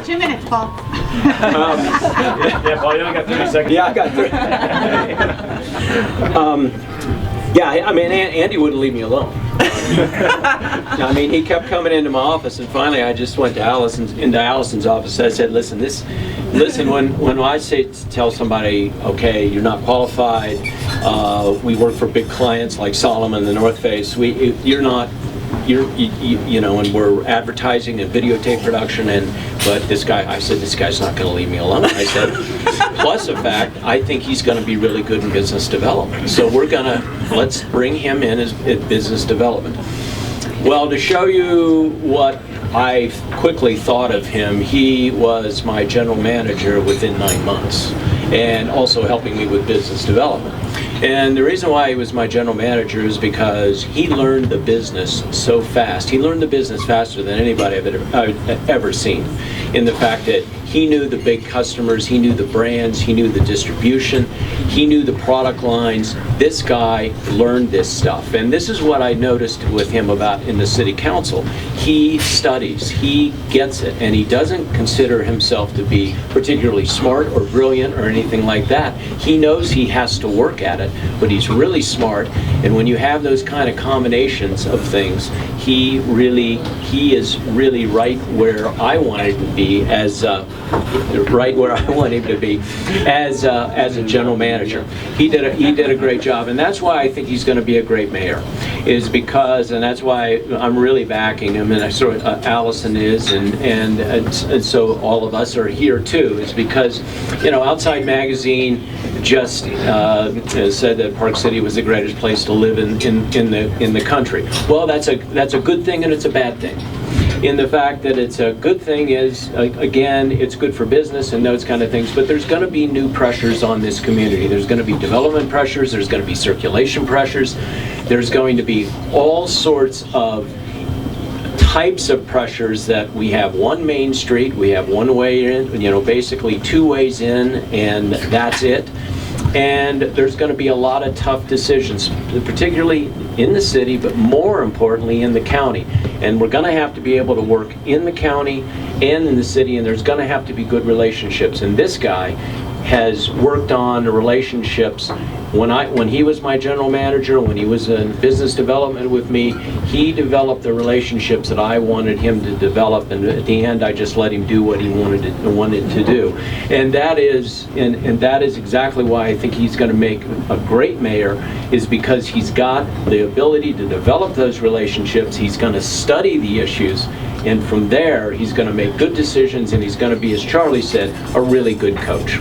2 minutes, Paul. Yeah, Paul, you only got 30 seconds. Yeah, I got 30. Yeah, I mean, Andy wouldn't leave me alone. I mean, he kept coming into my office, and finally I just went to Allison's office. I said, listen, when I tell somebody, okay, you're not qualified, we work for big clients like Solomon, the North Face, you know, and we're advertising and videotape production, but this guy's not going to leave me alone. I said, plus the fact, I think he's going to be really good in business development. So let's bring him in as business development. Well, to show you what I quickly thought of him, he was my general manager within 9 months, and also helping me with business development. And the reason why he was my general manager is because he learned the business so fast. He learned the business faster than anybody I've ever seen, in the fact that he knew the big customers, he knew the brands, he knew the distribution, he knew the product lines. This guy learned this stuff. And this is what I noticed with him about in the city council. He studies, he gets it, and he doesn't consider himself to be particularly smart or brilliant or anything like that. He knows he has to work at it, but he's really smart. And when you have those kind of combinations of things, he is really right where I wanted him to be as a general manager. He did a great job, and that's why I think he's going to be a great mayor. And that's why I'm really backing him, and I sort of Allison is, and so all of us are here too. Is because, you know, Outside Magazine just said that Park City was the greatest place to live in the country. Well, that's a good thing and it's a bad thing. In the fact that it's a good thing is, again, it's good for business and those kind of things, but there's going to be new pressures on this community. There's going to be development pressures, there's going to be circulation pressures, there's going to be all sorts of types of pressures that we have one main street, we have one way in, you know, basically two ways in, and that's it. And there's going to be a lot of tough decisions, particularly in the city, but more importantly in the county. And we're going to have to be able to work in the county and in the city, and there's going to have to be good relationships. And this guy has worked on the relationships. When he was my general manager, when he was in business development with me, he developed the relationships that I wanted him to develop, and at the end I just let him do what he wanted to do. And that is exactly why I think he's going to make a great mayor, is because he's got the ability to develop those relationships. He's going to study the issues, and from there he's going to make good decisions, and he's going to be, as Charlie said, a really good coach.